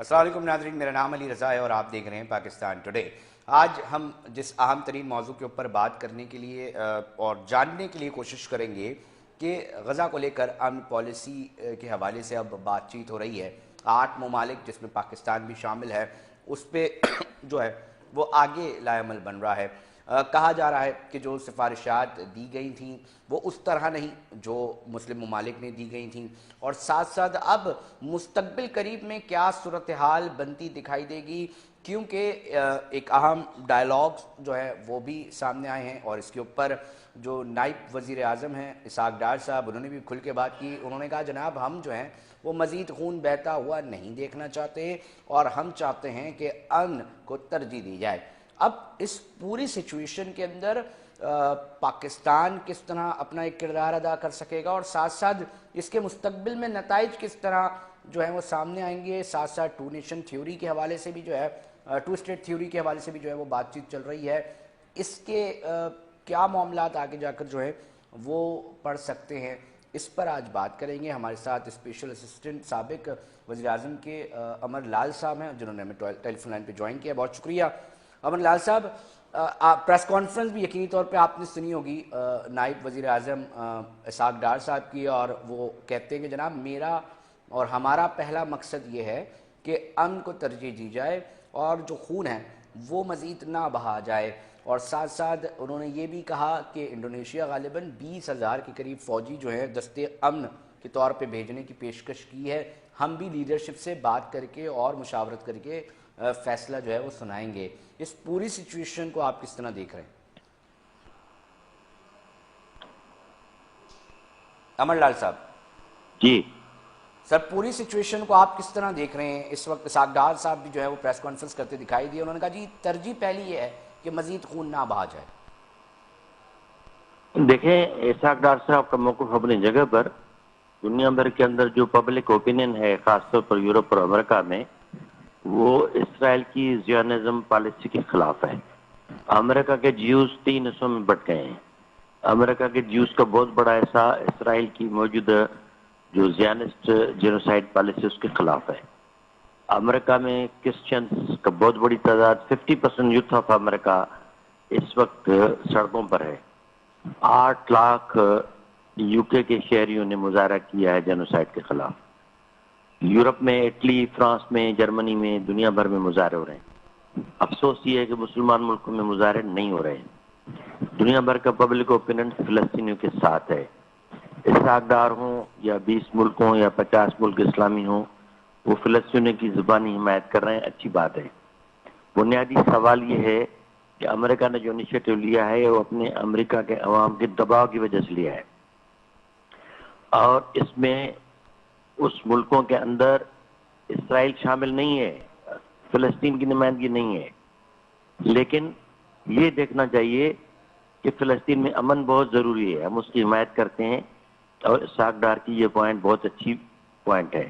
السلام علیکم ناظرین، میرا نام علی رضا ہے اور آپ دیکھ رہے ہیں پاکستان ٹوڈے۔ آج ہم جس اہم ترین موضوع کے اوپر بات کرنے کے لیے اور جاننے کے لیے کوشش کریں گے کہ غزہ کو لے کر امن پالیسی کے حوالے سے اب بات چیت ہو رہی ہے۔ 8 ممالک جس میں پاکستان بھی شامل ہے اس پہ جو ہے وہ آگے لائے عمل بن رہا ہے۔ کہا جا رہا ہے کہ جو سفارشات دی گئی تھیں وہ اس طرح نہیں جو مسلم ممالک نے دی گئی تھیں، اور ساتھ ساتھ اب مستقبل قریب میں کیا صورتحال بنتی دکھائی دے گی، کیونکہ ایک اہم ڈائلاگ جو ہے وہ بھی سامنے آئے ہیں۔ اور اس کے اوپر جو نائب وزیر اعظم ہیں اسحاق ڈار صاحب، انہوں نے بھی کھل کے بات کی۔ انہوں نے کہا جناب ہم جو ہیں وہ مزید خون بہتا ہوا نہیں دیکھنا چاہتے اور ہم چاہتے ہیں کہ امن کو ترجیح دی جائے۔ اب اس پوری سچویشن کے اندر پاکستان کس طرح اپنا ایک کردار ادا کر سکے گا، اور ساتھ ساتھ اس کے مستقبل میں نتائج کس طرح جو ہیں وہ سامنے آئیں گے۔ ساتھ ساتھ ٹو نیشن تھیوری کے حوالے سے بھی جو ہے ٹو اسٹیٹ تھیوری کے حوالے سے بھی جو ہے وہ بات چیت چل رہی ہے۔ اس کے کیا معاملات آگے جا کر جو ہے وہ پڑھ سکتے ہیں، اس پر آج بات کریں گے۔ ہمارے ساتھ اسپیشل اسسٹنٹ سابق وزیر اعظم کے امر لال صاحب ہیں جنہوں نے ہمیں ٹیلی فون لائن پہ جوائن کیا، بہت شکریہ امر لال صاحب۔ پریس کانفرنس بھی یقینی طور پہ آپ نے سنی ہوگی نائب وزیر اعظم اسحاق ڈار صاحب کی، اور وہ کہتے ہیں کہ جناب میرا اور ہمارا پہلا مقصد یہ ہے کہ امن کو ترجیح دی جائے اور جو خون ہے وہ مزید نہ بہا جائے۔ اور ساتھ ساتھ انہوں نے یہ بھی کہا کہ انڈونیشیا غالباً 20,000 کے قریب فوجی جو ہیں دستے امن کے طور پہ بھیجنے کی پیشکش کی ہے۔ ہم بھی لیڈرشپ سے بات کر کے اور مشاورت کر کے فیصلہ جو ہے وہ سنائیں گے۔ اس پوری سچویشن کو آپ کس طرح دیکھ رہے ہیں؟ امر لال صاحب جی سر، پوری سچویشن کو آپ کس طرح دیکھ رہے ہیں؟ اس وقت اسحاق ڈار صاحب بھی جو ہے وہ پریس کانفرنس کرتے دکھائی دیے، انہوں نے کہا جی ترجیح پہلی یہ ہے کہ مزید خون نہ بہا جائے۔ دیکھیں، اسحاق ڈار صاحب کا موقف اپنی جگہ پر، دنیا بھر کے اندر جو پبلک اوپینین ہے خاص طور پر یورپ اور امریکہ میں، وہ اسرائیل کی زیونزم پالیسی کے خلاف ہے۔ امریکہ کے جیوز 3 حصوں میں بٹ گئے ہیں۔ امریکہ کے جیوز کا بہت بڑا حصہ اسرائیل کی موجودہ جو زیانسٹ جینوسائیڈ پالیسی اس کے خلاف ہے۔ امریکہ میں کرسچنز کا بہت بڑی تعداد 50% یوتھ آف امریکہ اس وقت سڑکوں پر ہے۔ 8 لاکھ یو کے شہریوں نے مظاہرہ کیا ہے جینوسائیڈ کے خلاف۔ یورپ میں، اٹلی، فرانس میں، جرمنی میں، دنیا بھر میں مظاہرے ہو رہے ہیں۔ افسوس یہ ہے کہ مسلمان ملکوں میں مظاہرے نہیں ہو رہے ہیں۔ دنیا بھر کا پبلک اوپینین فلسطینیوں کے ساتھ ہے۔ اسحاق ڈار ہوں یا 20 ملک ہوں یا 50 ملک اسلامی ہوں، وہ فلسطینیوں کی زبانی حمایت کر رہے ہیں، اچھی بات ہے۔ بنیادی سوال یہ ہے کہ امریکہ نے جو انیشیٹو لیا ہے وہ اپنے امریکہ کے عوام کے دباؤ کی وجہ سے لیا ہے، اور اس میں اس ملکوں کے اندر اسرائیل شامل نہیں ہے، فلسطین کی نمائندگی نہیں ہے۔ لیکن یہ دیکھنا چاہیے کہ فلسطین میں امن بہت ضروری ہے، ہم اس کی حمایت کرتے ہیں، اور اسحاق ڈار کی یہ پوائنٹ بہت اچھی پوائنٹ ہے۔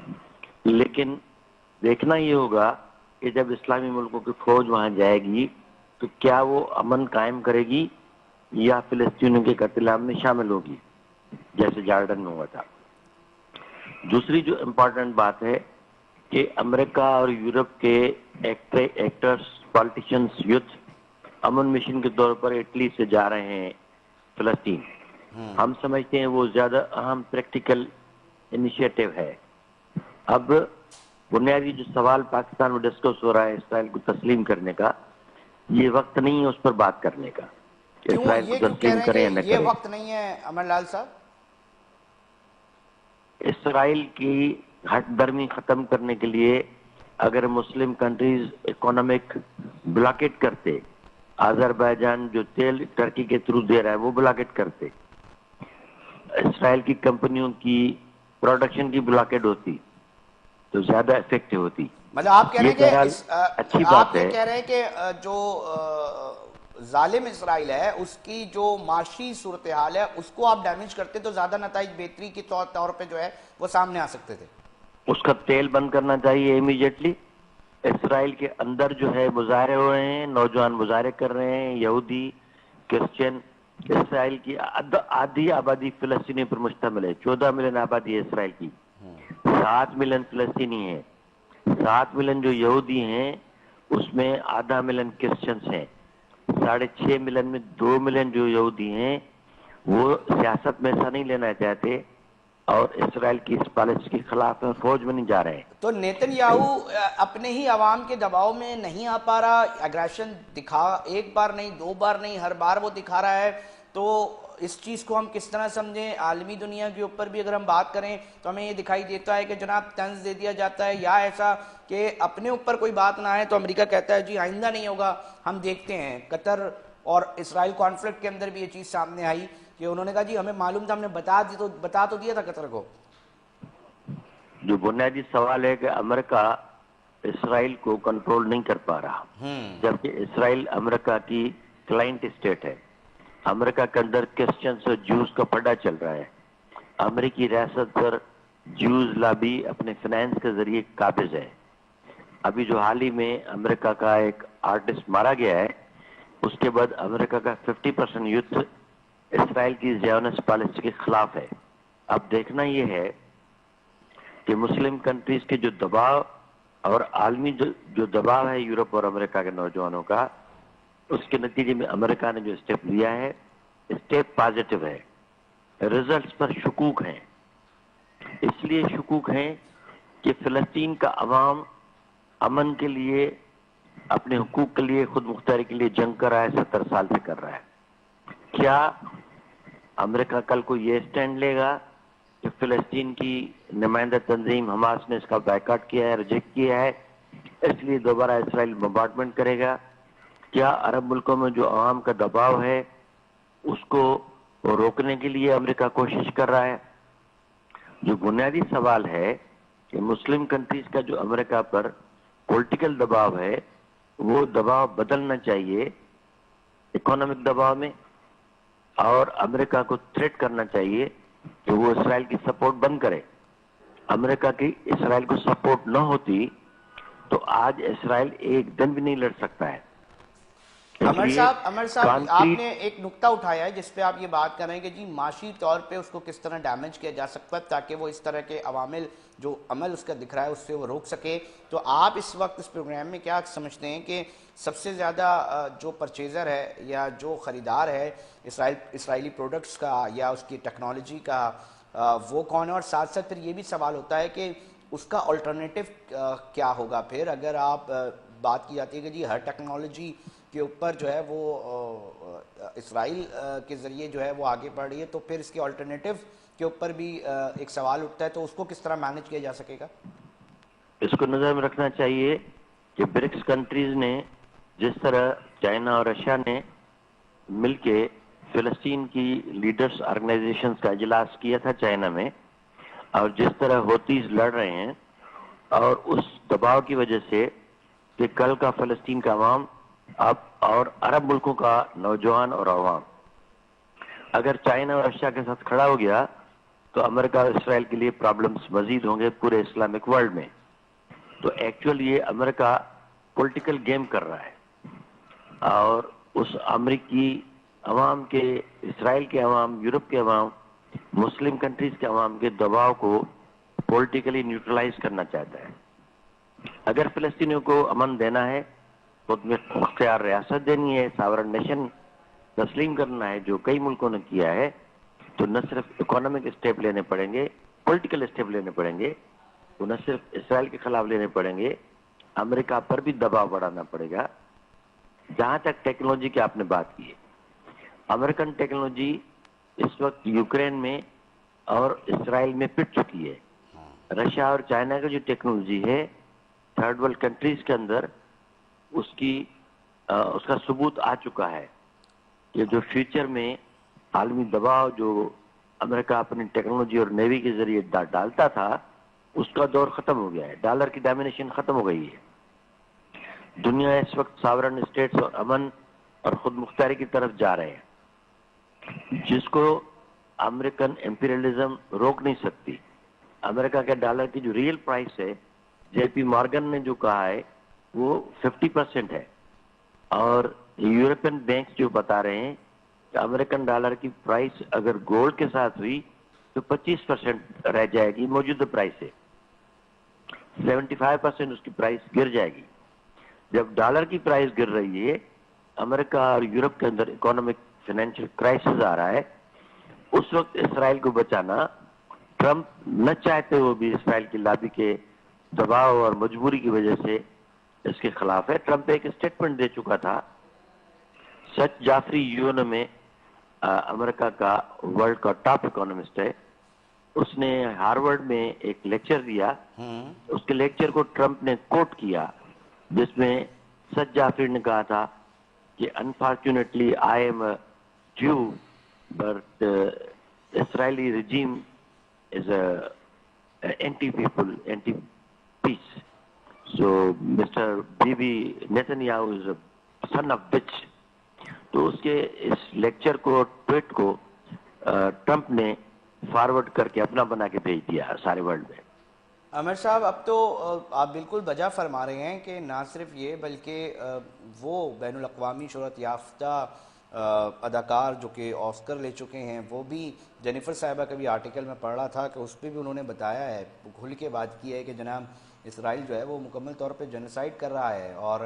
لیکن دیکھنا یہ ہوگا کہ جب اسلامی ملکوں کی فوج وہاں جائے گی تو کیا وہ امن قائم کرے گی یا فلسطینیوں کے قتل عام میں شامل ہوگی، جیسے جارڈن میں ہوا تھا۔ دوسری جو امپورٹنٹ بات ہے کہ امریکہ اور یورپ کے ایکٹرز، پالیٹیشنز، یوتھ امن مشن کے طور پر اٹلی سے جا رہے ہیں فلسطین۔ ہم سمجھتے ہیں وہ زیادہ اہم پریکٹیکل انیشیٹو ہے۔ اب بنیادی جو سوال پاکستان میں ڈسکس ہو رہا ہے اسرائیل کو تسلیم کرنے کا، یہ وقت نہیں ہے اس پر بات کرنے کا کہ کیوں اسرائیل کو یہ کیوں کہہ تسلیم رہے ہیں کریں یا کہ نہ یہ کریں۔ وقت نہیں ہے امر لال صاحب؟ اسرائیل کی ہٹ درمی ختم کرنے کے لیے اگر مسلم کنٹریز اکانومک بلاکٹ کرتے، آذربائیجان جو تیل ترکی کے تھرو دے رہا ہے وہ بلاکٹ کرتے، اسرائیل کی کمپنیوں کی پروڈکشن کی بلاکٹ ہوتی تو زیادہ افیکٹو ہوتی۔ مطلب آپ کہہ رہے یہ ہیں کہ بہرحال اچھی آپ بات یہ ہے۔ کہہ رہے ہیں کہ جو ظالم اسرائیل ہے اس کی جو معاشی صورتحال ہے اس کو آپ ڈیمیج کرتے تو زیادہ نتائج بہتری کے طور پہ جو ہے وہ سامنے آ سکتے تھے۔ اس کا تیل بند کرنا چاہیے امیڈیٹلی۔ اسرائیل کے اندر جو ہے مظاہرے ہو رہے ہیں، نوجوان مظاہرے کر رہے ہیں، یہودی، کرسچن۔ اسرائیل کی آدھی آبادی فلسطینی پر مشتمل ہے، 14 ملین آبادی ہے اسرائیل کی، 7 ملین فلسطینی ہیں۔ 7 ملین جو یہودی ہیں اس میں آدھا ملین کرسچنس ہیں. 6.5 ملین میں 2 ملین جو یہودی ہیں وہ سیاست میں ایسا نہیں لینا چاہتے اور اسرائیل کی اس پالیسی کے خلاف فوج میں نہیں جا رہے ہیں. تو نیتن یاہو اپنے ہی عوام کے دباؤ میں نہیں آ پا رہا, اگریشن دکھا ایک بار نہیں 2 بار نہیں ہر بار وہ دکھا رہا ہے. تو اس چیز کو ہم کس طرح سمجھیں؟ عالمی دنیا کے اوپر بھی اگر ہم بات کریں تو ہمیں یہ دکھائی دیتا ہے کہ جناب طنز دے دیا جاتا ہے, یا ایسا کہ اپنے اوپر کوئی بات نہ آئے تو امریکہ کہتا ہے جی آئندہ نہیں ہوگا. ہم دیکھتے ہیں قطر اور اسرائیل کانفلکٹ کے اندر بھی یہ چیز سامنے آئی کہ انہوں نے کہا جی ہمیں معلوم تھا, ہم نے بتا تو دیا تھا قطر کو. جو بنیادی سوال ہے کہ امریکہ اسرائیل کو کنٹرول نہیں کر پا رہا, جبکہ اسرائیل امریکہ کی کلائنٹ اسٹیٹ ہے. امریکہ کے اندر کرسچنز اور جوز کا پڑا چل رہا ہے. امریکی ریاست پر جوز لابی اپنے فنانس کے ذریعے قابض ہے. ابھی جو حال ہی میں امریکہ کا ایک آرٹسٹ مارا گیا ہے, اس کے بعد امریکہ کا 50% یوتھ اسرائیل کی زیونسٹ پالیسی کے خلاف ہے. اب دیکھنا یہ ہے کہ مسلم کنٹریز کے جو دباؤ اور عالمی جو دباؤ ہے یورپ اور امریکہ کے نوجوانوں کا, اس کے نتیجے میں امریکہ نے جو اسٹیپ لیا ہے اسٹیپ پازیٹیو ہے. ریزلٹس پر شکوک ہیں. اس لیے شکوک ہیں کہ فلسطین کا عوام امن کے لیے, اپنے حقوق کے لیے, خود مختاری کے لیے جنگ کر رہا ہے, 70 سال سے کر رہا ہے. کیا امریکہ کل کو یہ اسٹینڈ لے گا کہ فلسطین کی نمائندہ تنظیم حماس نے اس کا بائیکاٹ کیا ہے, ریجیکٹ کیا ہے, اس لیے دوبارہ اسرائیل بمبارڈمنٹ کرے گا؟ کیا عرب ملکوں میں جو عوام کا دباؤ ہے اس کو روکنے کے لیے امریکہ کوشش کر رہا ہے؟ جو بنیادی سوال ہے کہ مسلم کنٹریز کا جو امریکہ پر پولیٹیکل دباؤ ہے وہ دباؤ بدلنا چاہیے اکنامک دباؤ میں, اور امریکہ کو تھریٹ کرنا چاہیے کہ وہ اسرائیل کی سپورٹ بند کرے. امریکہ کی اسرائیل کو سپورٹ نہ ہوتی تو آج اسرائیل ایک دن بھی نہیں لڑ سکتا ہے. عمر صاحب آپ نے ایک نقطہ اٹھایا ہے جس پہ آپ یہ بات کر رہے ہیں کہ جی معاشی طور پہ اس کو کس طرح ڈیمیج کیا جا سکتا ہے تاکہ وہ اس طرح کے عوامل جو عمل اس کا دکھ رہا ہے اس سے وہ روک سکے. تو آپ اس وقت اس پروگرام میں کیا سمجھتے ہیں کہ سب سے زیادہ جو پرچیزر ہے یا جو خریدار ہے اسرائیلی پروڈکٹس کا یا اس کی ٹیکنالوجی کا, وہ کون ہے؟ اور ساتھ ساتھ پھر یہ بھی سوال ہوتا ہے کہ اس کا الٹرنیٹیو کیا ہوگا پھر, اگر آپ بات کی جاتی ہے کہ جی ہر ٹیکنالوجی کے اوپر جو ہے وہ اسرائیل کے ذریعے جو ہے وہ آگے بڑھ رہی ہے, تو پھر اس کے آلٹرنیٹیو کے اوپر بھی ایک سوال اٹھتا ہے, تو اس کو کس طرح مینج کیا جا سکے گا؟ اس کو نظر میں رکھنا چاہیے کہ برکس کنٹریز نے جس طرح چائنا اور رشیا نے مل کے فلسطین کی لیڈرز آرگنائزیشنز کا اجلاس کیا تھا چائنا میں, اور جس طرح ہوتیز لڑ رہے ہیں, اور اس دباؤ کی وجہ سے کہ کل کا فلسطین کا عوام اب اور عرب ملکوں کا نوجوان اور عوام اگر چائنا اور رشیا کے ساتھ کھڑا ہو گیا تو امریکہ اور اسرائیل کے لیے پرابلمز مزید ہوں گے پورے اسلامک ورلڈ میں. تو ایکچوئل یہ امریکہ پولیٹیکل گیم کر رہا ہے, اور اس امریکی عوام کے, اسرائیل کے عوام, یورپ کے عوام, مسلم کنٹریز کے عوام کے دباؤ کو پولیٹیکلی نیوٹرلائز کرنا چاہتا ہے. اگر فلسطینیوں کو امن دینا ہے تو مختار ریاست دینی ہے, ساورن نیشن تسلیم کرنا ہے جو کئی ملکوں نے کیا ہے, تو نہ صرف اکانومک اسٹیپ لینے پڑیں گے, پولیٹیکل اسٹیپ لینے پڑیں گے, تو نہ صرف اسرائیل کے خلاف لینے پڑیں گے, امریکہ پر بھی دباؤ بڑھانا پڑے گا. جہاں تک ٹیکنالوجی کی آپ نے بات کی ہے, امریکن ٹیکنالوجی اس وقت یوکرین میں اور اسرائیل میں پٹ چکی ہے. رشیا اور چائنا کا جو ٹیکنالوجی ہے تھرڈ ورلڈ کنٹریز کے اندر اس کا ثبوت آ چکا ہے کہ جو فیوچر میں عالمی دباؤ جو امریکہ اپنی ٹیکنالوجی اور نیوی کے ذریعے ڈالتا تھا اس کا دور ختم ہو گیا ہے. ڈالر کی ڈومینیشن ختم ہو گئی ہے. دنیا اس وقت ساورن اسٹیٹس اور امن اور خود مختاری کی طرف جا رہے ہیں, جس کو امریکن امپیریلزم روک نہیں سکتی. امریکہ کے ڈالر کی جو ریئل پرائس ہے, جے پی مارگن نے جو کہا ہے وہ 50% ہے, اور یورپین بینکس جو بتا رہے ہیں کہ امریکن ڈالر کی پرائس اگر گولڈ کے ساتھ ہوئی تو 25% رہ جائے گی موجودہ پرائس سے. 75% اس کی پرائس گر جائے گی. جب ڈالر کی پرائس گر رہی ہے, امریکہ اور یورپ کے اندر اکانومک فائنینشیل کرائسس آ رہا ہے, اس وقت اسرائیل کو بچانا ٹرمپ نہ چاہتے ہوئے بھی اسرائیل کی لابی کے دباؤ اور مجبوری کی وجہ سے اس کے خلاف ہے. ٹرمپ ایک اسٹیٹمنٹ دے چکا تھا. سچ جعفری یون میں امریکہ کا ورلڈ کا ٹاپ اکانومسٹ ہے, اس نے ہارورڈ میں ایک لیکچر دیا. اس کے لیکچر کو ٹرمپ نے کوٹ کیا, جس میں سچ جعفری نے کہا تھا کہ unfortunately I am a Jew but Israeli regime is a anti people, anti peace. So mister B B Netanyahu is a son of bitch. تو اس کے اس لیکچر کو, ٹویٹ کو ٹرمپ نے فارورڈ کر کے اپنا بنا کے بھیج دیا سارے ورلڈ میں. عامر صاحب, اب تو آپ بالکل بجا فرما رہے ہیں کہ نہ صرف یہ بلکہ وہ بین الاقوامی شہرت یافتہ اداکار جو کہ آسکر لے چکے ہیں, وہ بھی جینیفر صاحبہ کا بھی آرٹیکل میں پڑھ رہا تھا کہ اس پہ بھی انہوں نے بتایا ہے, کھل کے بات کی ہے کہ جناب اسرائیل جو ہے وہ مکمل طور پہ جینوسائیڈ کر رہا ہے اور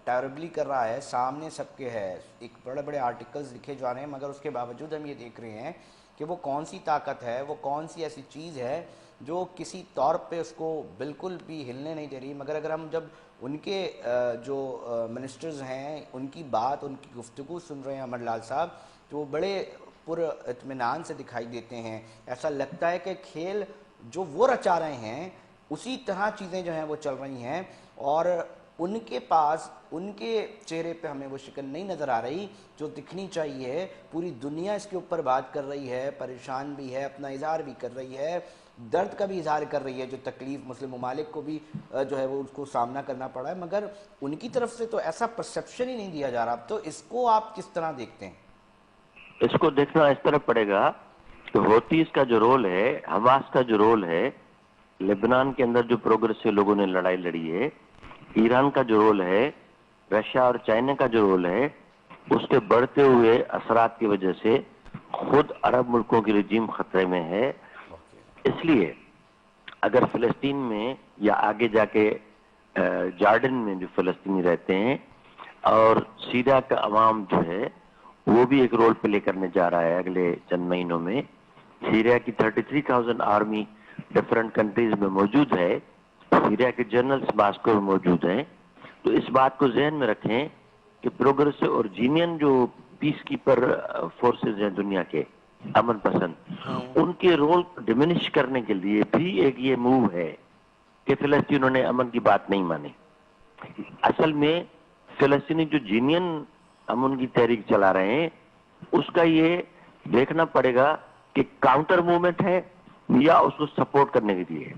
ٹیربلی کر رہا ہے, سامنے سب کے ہے. ایک بڑے بڑے آرٹیکلز لکھے جا رہے ہیں, مگر اس کے باوجود ہم یہ دیکھ رہے ہیں کہ وہ کون سی طاقت ہے, وہ کون سی ایسی چیز ہے جو کسی طور پہ اس کو بالکل بھی ہلنے نہیں دے رہی. مگر اگر ہم جب ان کے جو منسٹرز ہیں ان کی بات, ان کی گفتگو سن رہے ہیں امر لال صاحب, تو وہ بڑے پر اطمینان سے دکھائی دیتے ہیں. ایسا لگتا ہے کہ کھیل جو وہ رچا رہے ہیں اسی طرح چیزیں جو ہیں وہ چل رہی ہیں, اور ان کے پاس, ان کے چہرے پہ ہمیں وہ شکل نہیں نظر آ رہی جو دکھنی چاہیے. پوری دنیا اس کے اوپر بات کر رہی ہے, پریشان بھی ہے, اپنا اظہار بھی کر رہی ہے, درد کا بھی اظہار کر رہی ہے, جو تکلیف مسلم ممالک کو بھی جو ہے وہ اس کو سامنا کرنا پڑا ہے, مگر ان کی طرف سے تو ایسا پرسیپشن ہی نہیں دیا جا رہا. تو اس کو آپ کس طرح دیکھتے ہیں؟ اس کو دیکھنا اس طرح پڑے گا کہ ہوتیز کا جو رول ہے, حماس کا جو رول ہے, لبنان کے اندر جو پروگریسو لوگوں نے لڑائی لڑی ہے, ایران کا جو رول ہے, رشیا اور چائنا کا جو رول ہے, اس کے بڑھتے ہوئے اثرات کی وجہ سے خود عرب ملکوں کی رجیم خطرے میں ہے. اس لیے اگر فلسطین میں یا آگے جا کے جارڈن میں جو فلسطینی رہتے ہیں اور سیریا کا عوام جو ہے وہ بھی ایک رول پلے کرنے جا رہا ہے اگلے چند مہینوں میں. سیریا کی 33,000 آرمی ڈفرنٹ کنٹریز میں موجود ہے, سیریا کے جنرلز ماسکو میں موجود ہیں. تو اس بات کو ذہن میں رکھیں کہ پروگریسو اور جینین جو پیس کیپر فورسز ہیں دنیا کے, امن پسند, ان کے رول کو ڈیمینش کرنے کے لیے بھی ایک یہ موو ہے کہ فلسطینیوں نے امن کی بات نہیں مانی. اصل میں فلسطینی جو جینین امن کی تحریک چلا رہے ہیں, اس کا یہ دیکھنا پڑے گا کہ کاؤنٹر موومنٹ ہے یا اس کو سپورٹ کرنے کے لیے.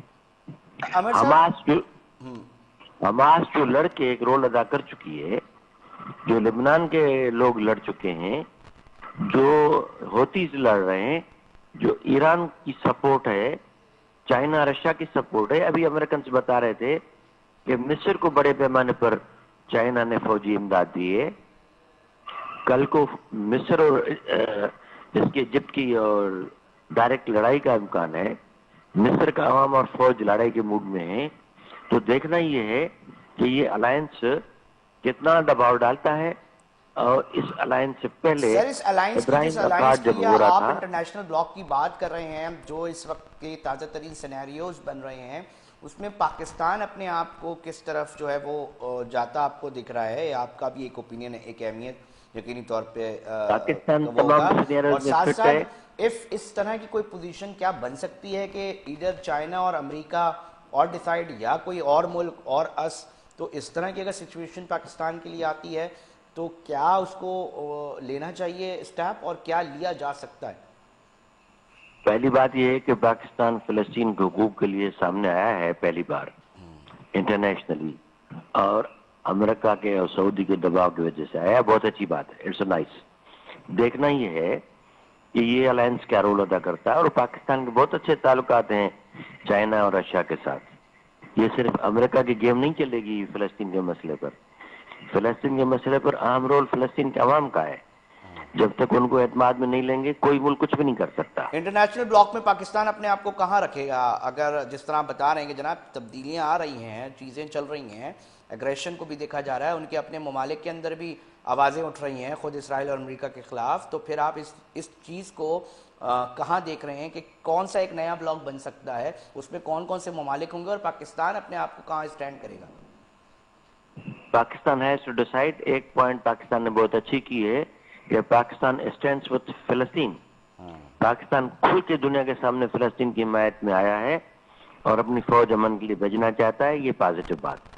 حماس جو لڑ کے ایک رول ادا کر چکی ہے, جو لبنان کے لوگ لڑ چکے ہیں, جو ہوتیز لڑ رہے ہیں, جو ایران کی سپورٹ ہے, چائنا رشیا کی سپورٹ ہے. ابھی امریکن سے بتا رہے تھے کہ مصر کو بڑے پیمانے پر چائنا نے فوجی امداد دی ہے. کل کو مصر اور اس کے ایجپٹ کی اور ڈائریکٹ لڑائی کا امکان ہے. مصر کا عوام اور فوج لڑائی کے موڈ میں ہے. تو دیکھنا یہ ہے کہ یہ الائنس کتنا دباؤ ڈالتا ہے. اور اس الائنس سے پہلے سر, اس الائنس کی, جس ابراہیم الائنس اکاڈ کی جب ہو رہا آپ تھا, انٹرنیشنل بلاک کی بات کر رہے ہیں, جو اس وقت کے تازہ ترین سینیریوز بن رہے ہیں, اس میں پاکستان اپنے آپ کو کس طرف جو ہے وہ جاتا آپ کو دکھ رہا ہے؟ آپ کا بھی ایک اوپینین ہے, ایک اہمیت یقینی طور پہ پاکستان وہ ہوگا. تمام اور سینیریوز میں ساتھ فٹ ساتھ ہے. اس طرح کی کوئی پوزیشن کیا بن سکتی ہے کہ ادھر چائنا اور امریکہ اور ڈیسائیڈ, یا کوئی اور ملک اور اس, تو اس طرح کی اگر سچویشن پاکستان کے لیے آتی ہے تو کیا اس کو لینا چاہیے اسٹیپ, اور کیا لیا جا سکتا ہے؟ پہلی بات یہ ہے کہ پاکستان فلسطین کے حقوق کے لیے سامنے آیا ہے پہلی بار انٹرنیشنلی, اور امریکہ کے اور سعودی کے دباؤ کی وجہ سے آیا. بہت اچھی بات ہے, اٹس نائس. دیکھنا یہ ہے کہ یہ الائنس کیا رول ادا کرتا ہے. اور پاکستان کے بہت اچھے تعلقات ہیں چائنا اور رشیا کے ساتھ. یہ صرف امریکہ کی گیم نہیں چلے گی فلسطین کے مسئلے پر. فلسطین کے مسئلے پر اہم رول فلسطین کے عوام کا ہے. جب تک ان کو اعتماد میں نہیں لیں گے کوئی ملک کچھ بھی نہیں کر سکتا. انٹرنیشنل بلاک میں پاکستان اپنے آپ کو کہاں رکھے گا؟ اگر جس طرح بتا رہے ہیں کہ جناب تبدیلیاں آ رہی ہیں، چیزیں چل رہی ہیں، ایگریشن کو بھی دیکھا جا رہا ہے، ان کے اپنے ممالک کے اندر بھی آوازیں اٹھ رہی ہیں خود اسرائیل اور امریکہ کے خلاف، تو پھر آپ اس چیز کو کہاں دیکھ رہے ہیں کہ کون سا ایک نیا بلاک بن سکتا ہے، اس میں کون کون سے ممالک ہوں گے اور پاکستان اپنے آپ کو کہاں اسٹینڈ کرے گا؟ Pakistan has to decide. ایک پوائنٹ پاکستان نے بہت اچھی کی ہے کہ پاکستان اسٹینڈز وتھ فلسطین. پاکستان کھل کے دنیا کے سامنے فلسطین کی حمایت میں آیا ہے اور اپنی فوج امن کے لیے بھیجنا چاہتا ہے. یہ پازیٹو بات.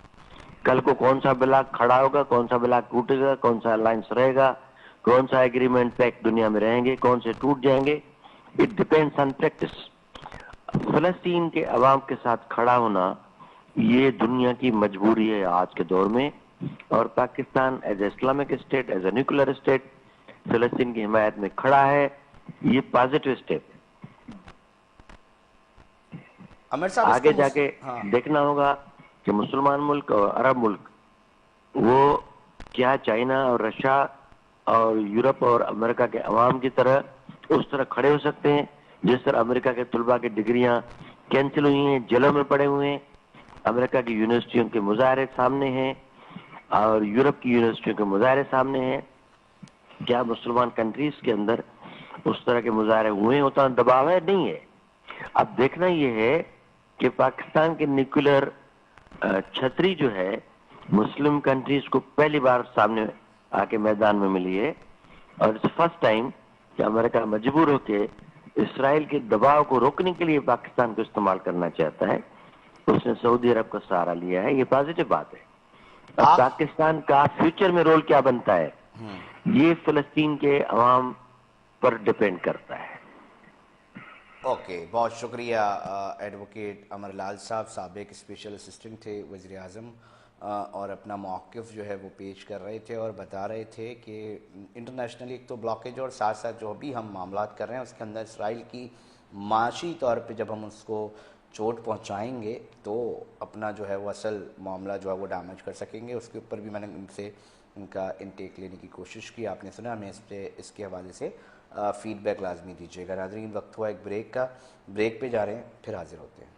کل کو کون سا بلاک کھڑا ہوگا، کون سا بلاک ٹوٹے گا، کون سا الائنس رہے گا، کون سا ایگریمنٹ پیک دنیا میں رہیں گے، کون سے ٹوٹ جائیں گے، اٹ ڈیپینڈس آن پریکٹس. فلسطین کے عوام کے ساتھ کھڑا ہونا یہ دنیا کی مجبوری ہے آج کے دور میں، اور Pakistan as a Islamic state, as a nuclear state فلسطین کی حمایت میں کھڑا ہے. یہ پازیٹو اسٹیپ. عمر صاحب اس آگے کو جا کے ہاں دیکھنا ہوگا کہ مسلمان ملک اور عرب ملک وہ کیا چائنا اور رشیا اور یورپ اور امریکہ کے عوام کی طرح اس طرح کھڑے ہو سکتے ہیں جس طرح امریکہ کے طلباء کی ڈگریاں کینسل ہوئی ہیں، جیلوں میں پڑے ہوئے ہیں، امریکہ کی یونیورسٹیوں کے مظاہرے سامنے ہیں اور یورپ کی یونیورسٹیوں کے مظاہرے سامنے ہیں. کیا مسلمان کنٹریز کے اندر اس طرح کے مظاہرے ہوئے ہیں؟ اتنا دباؤ ہے نہیں ہے. اب دیکھنا یہ ہے کہ پاکستان کے نیوکلر چھتری جو ہے مسلم کنٹریز کو پہلی بار سامنے آ کے میدان میں ملی ہے، اور اٹس فرسٹ ٹائم کہ امریکہ مجبور ہو کے اسرائیل کے دباؤ کو روکنے کے لیے پاکستان کو استعمال کرنا چاہتا ہے. اس نے سعودی عرب کا سہارا لیا ہے. یہ پازیٹو بات ہے. اب آپ پاکستان کا فیوچر میں رول کیا بنتا ہے یہ فلسطین کے عوام پر ڈیپینڈ کرتا ہے. اوکے، بہت شکریہ ایڈوکیٹ امر لال صاحب، سابق اسپیشل اسسٹنٹ تھے وزیر اعظم، اور اپنا موقف جو ہے وہ پیش کر رہے تھے اور بتا رہے تھے کہ انٹرنیشنلی ایک تو بلاکیج اور ساتھ ساتھ جو بھی ہم معاملات کر رہے ہیں اس کے اندر اسرائیل کی معاشی طور پہ جب ہم اس کو چوٹ پہنچائیں گے تو اپنا جو ہے وہ اصل معاملہ جو ہے وہ ڈیمیج کر سکیں گے. اس کے اوپر بھی میں نے ان سے ان کا انٹیک لینے کی کوشش کی. آپ نے سنا، ہمیں اس کے حوالے سے فیڈ بیک لازمی دیجیے گا. ناظرین، وقت ہوا ایک بریک کا، بریک پہ جا رہے ہیں، پھر حاضر ہوتے ہیں.